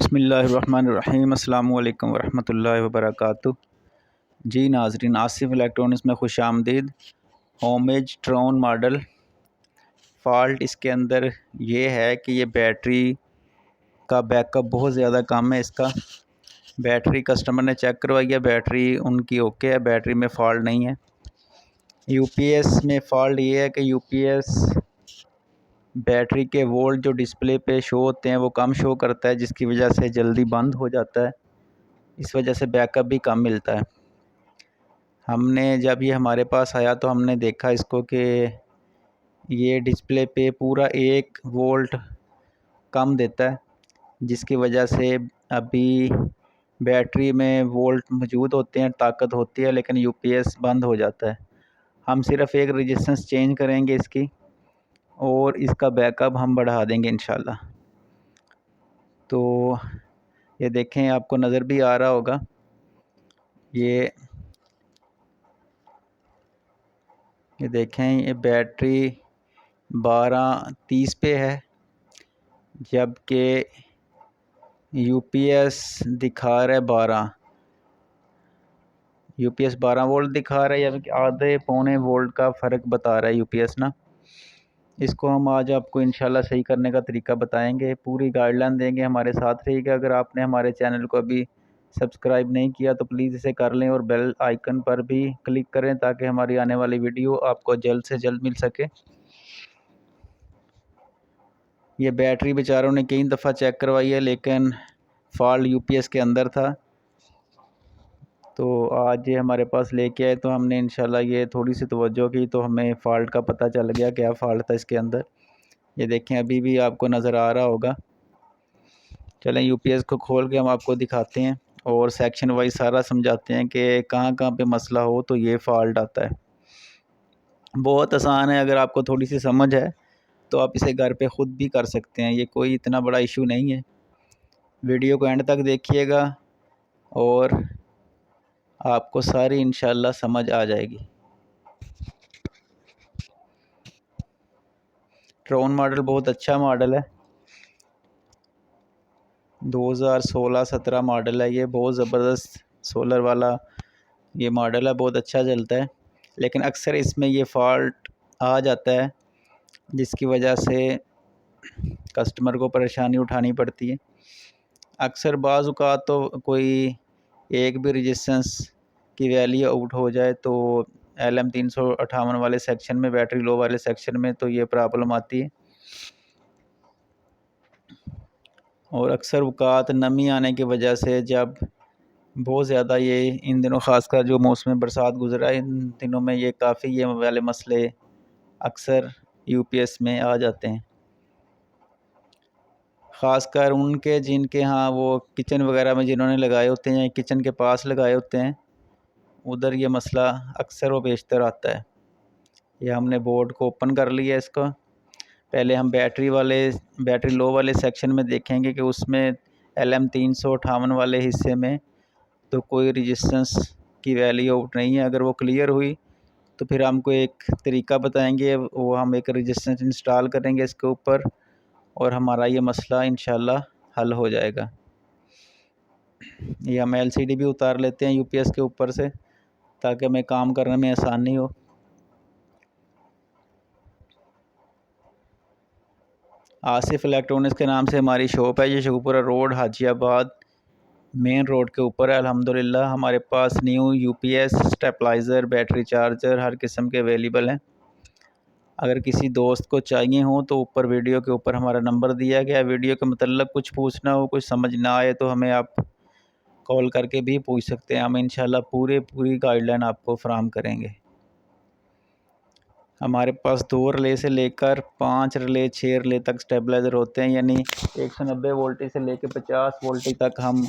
बिस्मिल्लाहिर्रहमानिर्रहीम अस्सलामु अलैकुम वरहमतुल्लाहि वबरकातुहू। जी नाज़रीन, आसिफ इलेक्ट्रॉनिक्स में खुश आमदीद। होमेज ट्रोन मॉडल फ़ॉल्ट इसके अंदर ये है कि ये बैटरी का बैकअप बहुत ज़्यादा कम है। इसका बैटरी कस्टमर ने चेक करवाई है, बैटरी उनकी ओके है, बैटरी में फ़ॉल्ट नहीं है। यूपीएस में फ़ॉल्ट ये है कि यूपीएस बैटरी के वोल्ट जो डिस्प्ले पे शो होते हैं वो कम शो करता है, जिसकी वजह से जल्दी बंद हो जाता है। इस वजह से बैकअप भी कम मिलता है। हमने जब ये हमारे पास आया तो हमने देखा इसको कि ये डिस्प्ले पे पूरा 1 वोल्ट कम देता है, जिसकी वजह से अभी बैटरी में वोल्ट मौजूद होते हैं, ताकत होती है, लेकिन यूपीएस बंद हो जाता है। हम सिर्फ़ एक रेजिस्टेंस चेंज करेंगे इसकी और इसका बैकअप हम बढ़ा देंगे इंशाल्लाह। तो ये देखें, आपको नज़र भी आ रहा होगा, ये देखें, ये बैटरी 1230 पे है, जबकि यूपीएस दिखा रहा है 12 वोल्ट दिखा रहा है, जबकि आधे पौने वोल्ट का फ़र्क बता रहा है यूपीएस ना। इसको हम आज आपको इंशाल्लाह सही करने का तरीका बताएंगे, पूरी गाइडलाइन देंगे। हमारे साथ रहिएगा। अगर आपने हमारे चैनल को अभी सब्सक्राइब नहीं किया तो प्लीज़ इसे कर लें और बेल आइकन पर भी क्लिक करें, ताकि हमारी आने वाली वीडियो आपको जल्द से जल्द मिल सके। ये बैटरी बेचारों ने कई दफ़ा चेक करवाई है, लेकिन फ़ॉल्ट यूपीएस के अंदर था। तो आज ये हमारे पास लेके आए तो हमने इंशाल्लाह ये थोड़ी सी तवज्जो की तो हमें फ़ॉल्ट का पता चल गया, क्या फ़ॉल्ट था इसके अंदर। ये देखें, अभी भी आपको नज़र आ रहा होगा। चलें, यूपीएस को खोल के हम आपको दिखाते हैं और सेक्शन वाइज सारा समझाते हैं कि कहाँ कहाँ पे मसला हो तो ये फ़ॉल्ट आता है। बहुत आसान है, अगर आपको थोड़ी सी समझ है तो आप इसे घर पे ख़ुद भी कर सकते हैं। ये कोई इतना बड़ा इशू नहीं है। वीडियो को एंड तक देखिएगा और आपको सारी इंशाल्लाह समझ आ जाएगी। ट्रोन मॉडल बहुत अच्छा मॉडल है, 2016-17 मॉडल है। ये बहुत ज़बरदस्त सोलर वाला ये मॉडल है, बहुत अच्छा चलता है। लेकिन अक्सर इसमें ये फ़ॉल्ट आ जाता है, जिसकी वजह से कस्टमर को परेशानी उठानी पड़ती है। अक्सर बाज़ औक़ात तो कोई एक भी रेजिस्टेंस की वैल्यू आउट हो जाए तो LM358 वाले सेक्शन में, बैटरी लो वाले सेक्शन में, तो ये प्रॉब्लम आती है। और अक्सर औक़ात नमी आने की वजह से, जब बहुत ज़्यादा ये इन दिनों ख़ासकर जो मौसम बरसात गुज़रा है, इन दिनों में ये काफ़ी ये वाले मसले अक्सर यूपीएस में आ जाते हैं। ख़ासकर उनके जिनके यहाँ वो किचन वगैरह में जिन्होंने लगाए होते हैं या किचन के पास लगाए होते हैं, उधर ये मसला अक्सर व बेशतर आता है। ये हमने बोर्ड को ओपन कर लिया इसको। पहले हम बैटरी लो वाले सेक्शन में देखेंगे कि उसमें LM358 वाले हिस्से में तो कोई रेजिस्टेंस की वैल्यू आउट नहीं है। अगर वो क्लियर हुई तो फिर हमको एक तरीका बताएंगे, वो हम एक रेजिस्टेंस इंस्टॉल करेंगे इसके ऊपर और हमारा ये मसला इंशाल्लाह हल हो जाएगा। ये हम LCD भी उतार लेते हैं यूपीएस के ऊपर से, ताकि हमें काम करने में आसानी हो। आसिफ इलेक्ट्रॉनिक्स के नाम से हमारी शॉप है। ये Shekhupura road, Hajiabad main road के ऊपर है। अल्हम्दुलिल्लाह हमारे पास new UPS, stabiliser, battery charger हर किस्म के अवेलेबल हैं। अगर किसी दोस्त को चाहिए हो तो ऊपर वीडियो के ऊपर हमारा नंबर दिया गया है। वीडियो के मतलब कुछ पूछना हो, कुछ समझ ना आए तो हमें आप कॉल करके भी पूछ सकते हैं। हम इंशाल्लाह पूरी गाइडलाइन आपको फ़राहम करेंगे। हमारे पास 2 रिले से लेकर 5 रिले, 6 रिले तक स्टेबलाइज़र होते हैं, यानी 190 वोल्टेज से लेकर 50 वोल्टेज तक हम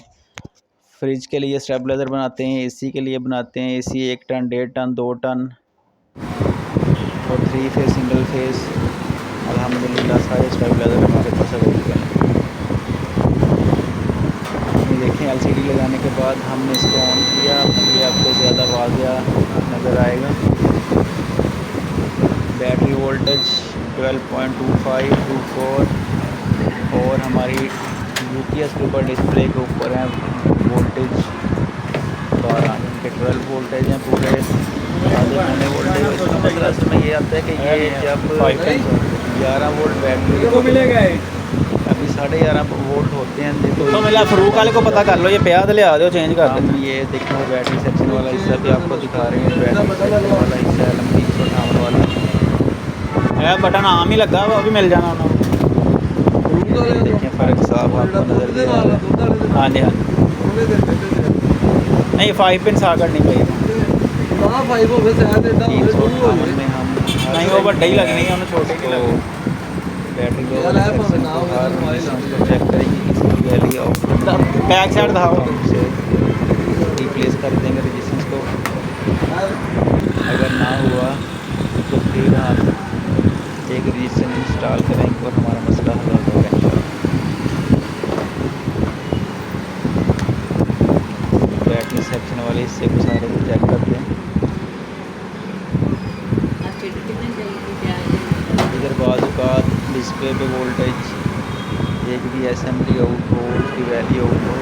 फ्रिज के लिए स्टेबलाइज़र बनाते हैं, एसी के लिए बनाते हैं। एसी 1 टन, 1.5 टन, 2 टन और 3 फेज़, सिंगल फेज़, अल्हम्दुलिल्लाह सारे स्टेबलाइज़र हमारे पास अवेलेबल हैं। ये देखें, LCD लगाने के बाद हमने इसको ऑन किया, ये आपको ज़्यादा वाज़ेह नज़र आएगा। बैटरी वोल्टेज 12.2524 और हमारी यूपीएस के ऊपर डिस्प्ले के ऊपर है वोल्टेज 12 इनके 12 वोल्टेज हैं पूरे आधे पौने वोल्टेज। इसका मतलब असल में ये आता है कि ये जब 11 वोल्ट बैटरी को मिलेगा अभी 11.5 वोल्ट होते हैं तो मिला फरूक वाले को पता कर लो, ये प्याज ले आ दो चेंज कर दो। हम ये देखो बैटरी सेक्शन वाला हिस्सा भी आपको दिखा रहे हैं। बैटरी सेक्शन वाला हिस्सा है 358 वाला, बटन आम ही लगा वो भी मिल जाना उन्होंने। देखें फ़र्क साफ आपको नज़र दे रहा है। हाँ जी हाँ, नहीं 5 पिन साकर नहीं चाहिए, 358 में हम नहीं वो बड्डे ही लगनी है, उन्हें छोटे की लगनी। बैटरी को सेक्शन को हर रेजिस्टेंस को चेक करेंगे किसी की वैल्यू ऑफ बैक साइड दिखाओ, से रिप्लेस कर देंगे रेजिस्टेंस को। अगर ना हुआ तो फिर हम एक रेजिस्टेंस इंस्टॉल करेंगे और हमारा मसला हल हो जाएगा इंशाल्लाह। बैटरी सेक्शन वाले हिस्से को सारे को चेक करते हैं। इधर बाजू का डिस्प्ले पे वोल्टेज एक भी असेंबली आउट हो उसकी वैल्यू आउट हो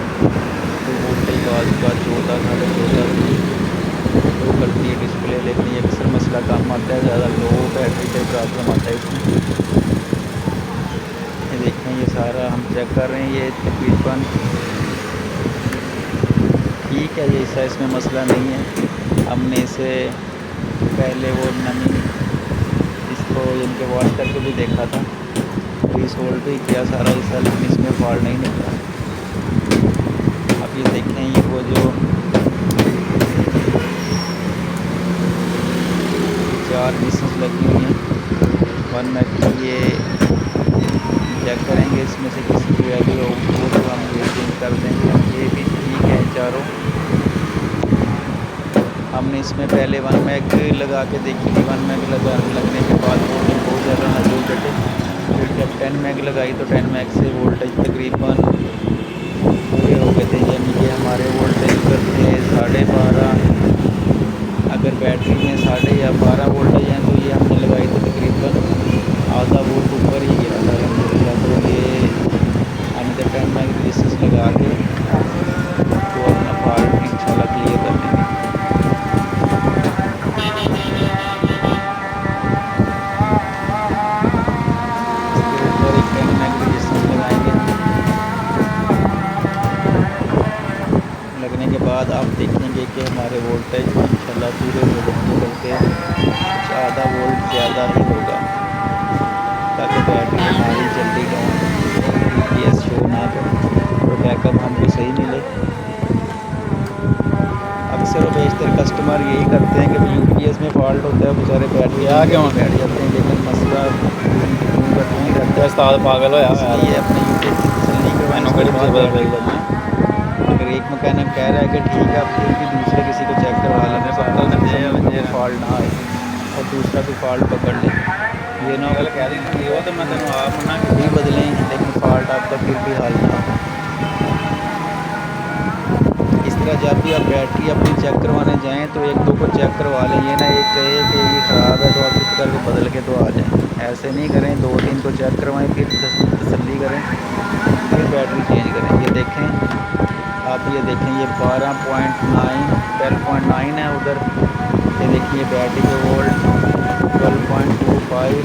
तो वोल्टेज बाजू का 14 14.5 तो करती है डिस्प्ले। लेकिन ये अक्सर मसला कम आता है, ज़्यादा लो बैटरी पे प्रॉब्लम आता है इसमें। ये देखें ये सारा हम चेक कर रहे हैं, ये तकरीबन ठीक है, ये ऐसा इसमें मसला नहीं है। हमने इसे पहले वो नमी इसको इनके वॉश करके भी देखा था, रीसोल्ड भी किया सारा हिस्सा, लेकिन इसमें फॉल्ट नहीं निकला। अब ये देखें ये वो जो 4 डिस्टेंस लगी हुई हैं 1 मैक की, ये चेक करेंगे इसमें से किसी की वैल्यू हो तो हम ये चेंज कर देंगे। ये भी ठीक है चारों। हमने इसमें पहले 1 मैक लगा के देखी थी, 1 मैक लगने के बाद वोल्टेज बहुत ज़्यादा नजर घटे। फिर जब 10 मैक लगाई तो 10 मैक से वोल्टेज तकरीबन पूरे हो गए थे, यानी कि हमारे वोल्टेज पर थे 12.5। अगर बैटरी में 12.5 वोल्टेज हैं तो ये हमने लगाई तो तकरीबन आधा वोल्ट ऊपर ही गया था अलहमदुलिल्लाह। तो ये हमने 10 मैक रेजिस्टेंस लगा के तो अपना फॉल्ट इंशाल्लाह क्लियर कर लेंगे। लगने के बाद आप देखेंगे कि हमारे वोल्टेज इंशाल्लाह पूरे वोल्टेज करके कुछ आधा वोल्ट ज़्यादा ही होगा, ताकि बैटरी हमारी जल्दी डाउन यूपीएस शो ना करे और बैकअप हमको सही मिले। अक्सर बेशतर कस्टमर यही करते हैं कि यूपीएस में फॉल्ट होता है, बेचारे बैटरी आगे वहाँ बैठ जाते हैं, लेकिन मसला नहीं रहता है। उस्ताद पागल हो यार, ये अपने यूपीएस की तसल्ली करवाने के बाद बैटरी बदलें। अगर एक मैकेनिक कह रहा है कि ठीक है आप फिर भी दूसरे किसी को चेक करवा लेंगे, फॉल्ट ना आए और दूसरा भी फॉल्ट पकड़ ले। ये ना अगर कह देंगे वो तो मैं तेन आप मना भी बदलें लेकिन फॉल्ट आपका फिर भी हल ना हो। इस तरह जब भी आप बैटरी अपनी चेक करवाने जाएँ तो 1-2 को चेक करवा लें, ये ना एक कहे कि ये ख़राब है तो आप चुप करके बदल के तो आ जाएँ। ऐसे नहीं करें, 2-3 को चेक करवाएँ फिर तसल्ली करें फिर बैटरी चेंज करें। ये देखें आप, ये देखें ये 12.9 है उधर। ये देखिए बैटरी के वोल्ट 12.25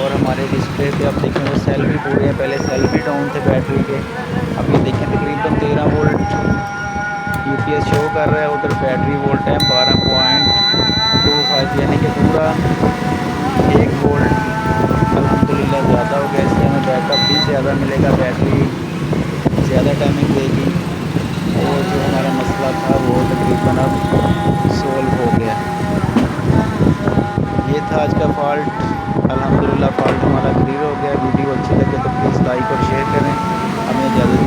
और हमारे डिस्प्ले पे आप देखें वो सेल भी पूरे हैं, पहले सेल भी डाउन थे बैटरी के। अब ये देखें तकरीबन 13 वोल्ट यूपीएस शो कर रहा है, उधर बैटरी वोल्ट है 12.25, यानी कि पूरा 1 वोल्ट अल्हम्दुलिल्लाह ज़्यादा हो गया। इससे हमें बैकअप भी ज़्यादा मिलेगा, बैटरी ज़्यादा टाइमिंग देगी और जो हमारा मसला था वो तकरीबन अब सोल्व हो गया। ये था आज का फॉल्ट, अल्हम्दुलिल्लाह फॉल्ट हमारा क्लियर हो गया। वीडियो अच्छी लगे तो प्लीज़ लाइक और शेयर करें। हमें इजाज़त